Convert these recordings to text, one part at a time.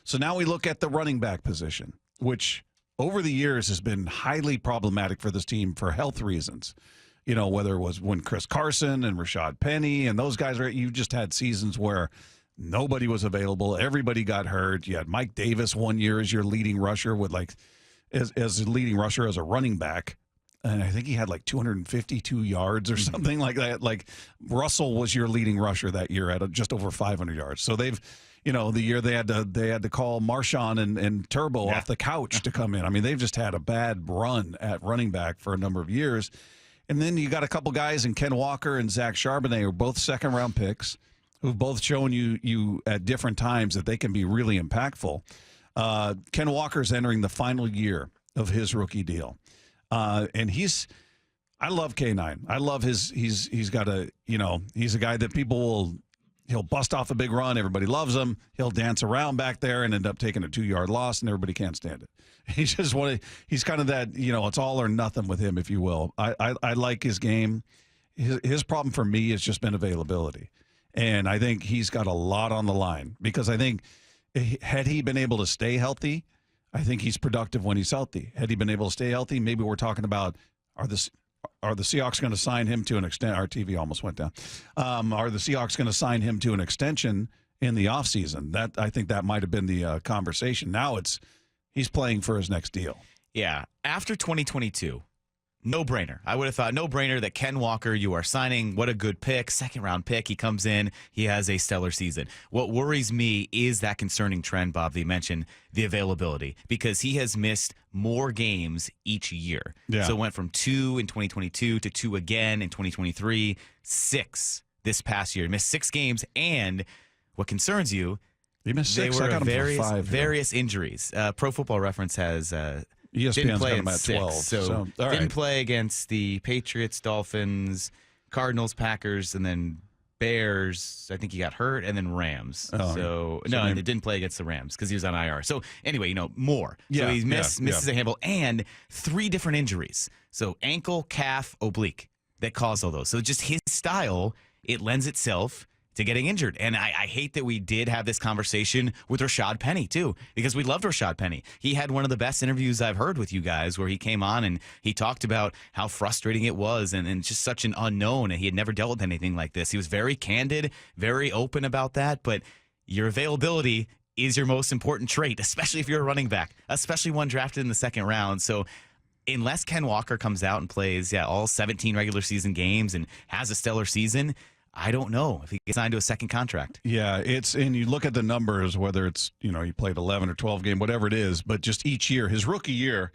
So now we look at the running back position, which over the years has been highly problematic for this team for health reasons. You know, whether it was when Chris Carson and Rashad Penny and those guys, you just had seasons where nobody was available. Everybody got hurt. You had Mike Davis one year as your leading rusher with as a leading rusher as a running back. And I think he had 252 yards or something like that. Like Russell was your leading rusher that year at just over 500 yards. So they've, the year they had to call Marshawn and Turbo off the couch to come in. I mean, they've just had a bad run at running back for a number of years. And then you got a couple guys in Ken Walker and Zach Charbonnet, who are both second-round picks, who've both shown you at different times that they can be really impactful. Ken Walker's entering the final year of his rookie deal. And I love K9. I love he's got he's a guy that he'll bust off a big run. Everybody loves him. He'll dance around back there and end up taking a 2-yard loss, and everybody can't stand it. He's kind of that, it's all or nothing with him, if you will. I like his game. His problem for me has just been availability. And I think he's got a lot on the line because I think had he been able to stay healthy, I think he's productive when he's healthy. Had he been able to stay healthy, maybe we're talking about are the Seahawks going to sign him to an extent? Our TV almost went down. Are the Seahawks going to sign him to an extension in the offseason? I think that might have been the conversation. Now he's playing for his next deal. Yeah. After 2022, no-brainer. I would have thought no-brainer that Ken Walker, you are signing. What a good pick. Second-round pick. He comes in. He has a stellar season. What worries me is that concerning trend, Bob, that you mentioned, the availability, because he has missed more games each year. Yeah. So it went from 2 in 2022 to 2 again in 2023, 6 this past year. He missed 6 games, and what concerns you, he missed 6. They were I got him for 5. Various injuries. Pro Football Reference has ESPN's got him at 12. So didn't play against the Patriots, Dolphins, Cardinals, Packers, and then Bears. I think he got hurt, and then Rams. And he didn't play against the Rams because he was on IR. So anyway, more. Yeah, so he misses a handful, and 3 different injuries. So ankle, calf, oblique that caused all those. So just his style, it lends itself to getting injured. And I hate that we did have this conversation with Rashad Penny, too, because we loved Rashad Penny. He had one of the best interviews I've heard with you guys where he came on and he talked about how frustrating it was and just such an unknown. And he had never dealt with anything like this. He was very candid, very open about that. But your availability is your most important trait, especially if you're a running back, especially one drafted in the second round. So unless Ken Walker comes out and plays all 17 regular season games and has a stellar season, I don't know if he gets signed to a second contract. Yeah, and you look at the numbers, whether it's, he played 11 or 12 game, whatever it is, but just each year, his rookie year,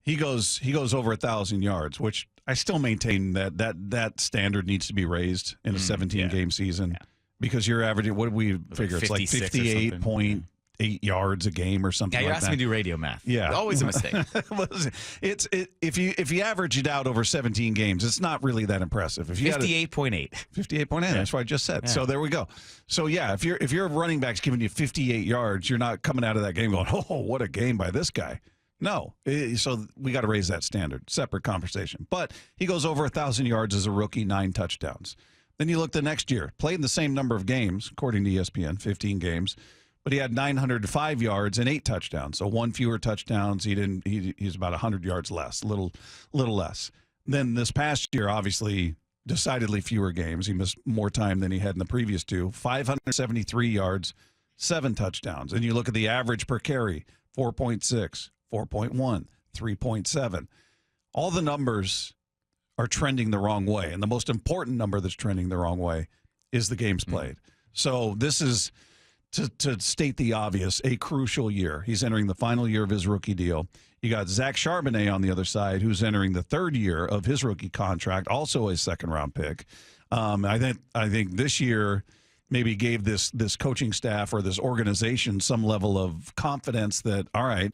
he goes over 1,000 yards, which I still maintain that standard needs to be raised in a 17-game season because you're averaging, what do we figure? It's like 58.8 yards a game or something like that. Yeah, you're asking me to do radio math. Yeah. Always a mistake. If you average it out over 17 games, it's not really that impressive. 58.8. 58.8. That's what I just said. Yeah. So there we go. So yeah, if your running back's giving you 58 yards, you're not coming out of that game going, "Oh, what a game by this guy." No. So we got to raise that standard. Separate conversation. But he goes over 1,000 yards as a rookie, 9 touchdowns. Then you look the next year, played in the same number of games, according to ESPN, 15 games. But he had 905 yards and 8 touchdowns. So 1 fewer touchdowns. He's about 100 yards less, a little less. Then this past year, obviously, decidedly fewer games. He missed more time than he had in the previous 2. 573 yards, 7 touchdowns. And you look at the average per carry, 4.6, 4.1, 3.7. All the numbers are trending the wrong way. And the most important number that's trending the wrong way is the games played. So this is, to state the obvious, a crucial year. He's entering the final year of his rookie deal. You got Zach Charbonnet on the other side, who's entering the 3rd year of his rookie contract, also a second-round pick. I think this year maybe gave this coaching staff or this organization some level of confidence that, all right,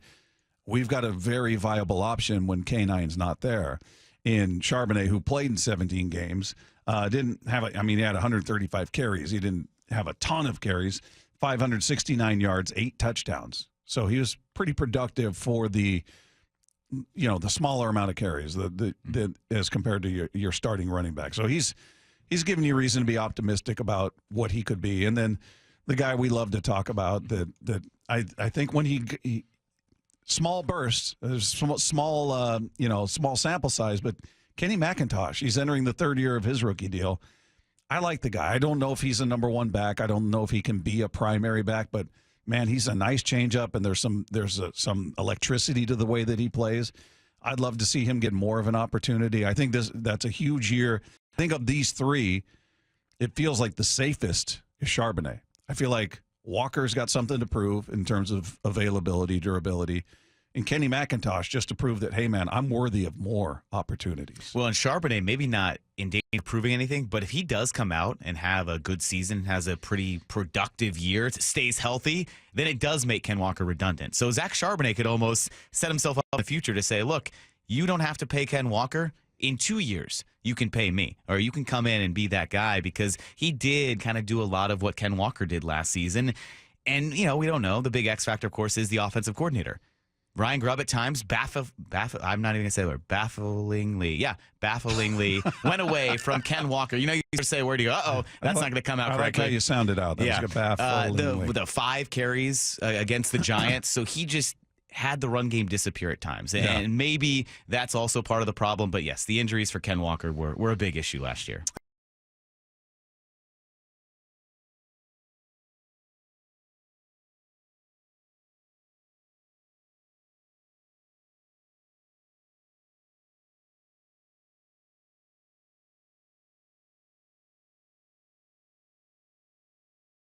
we've got a very viable option when K9's not there. In Charbonnet, who played in 17 games, didn't have he had 135 carries. He didn't have a ton of carries. 569 yards, 8 touchdowns. So he was pretty productive for the smaller amount of carries as compared to your starting running back. So he's giving you reason to be optimistic about what he could be. And then the guy we love to talk about. That I think when he small bursts, small small sample size, but Kenny McIntosh, he's entering the third year of his rookie deal. I like the guy. I don't know if he's a number one back. I don't know if he can be a primary back, but man, he's a nice changeup, and there's some electricity to the way that he plays. I'd love to see him get more of an opportunity. I think that's a huge year. I think of these three, it feels like the safest is Charbonnet. I feel like Walker's got something to prove in terms of availability, durability. And Kenny McIntosh just to prove that, hey, man, I'm worthy of more opportunities. Well, and Charbonnet, maybe not in danger of proving anything, but if he does come out and have a good season, has a pretty productive year, stays healthy, then it does make Ken Walker redundant. So Zach Charbonnet could almost set himself up in the future to say, look, you don't have to pay Ken Walker. In 2 years, you can pay me, or you can come in and be that guy, because he did kind of do a lot of what Ken Walker did last season. And, we don't know. The big X factor, of course, is the offensive coordinator. Ryan Grubb at times, I'm not even going to say the word, bafflingly went away from Ken Walker. You used to say a word, you go, uh-oh, that's not going to come out correctly. I like how you sounded out. That was bafflingly. The 5 carries against the Giants, so he just had the run game disappear at times. And maybe that's also part of the problem. But yes, the injuries for Ken Walker were a big issue last year.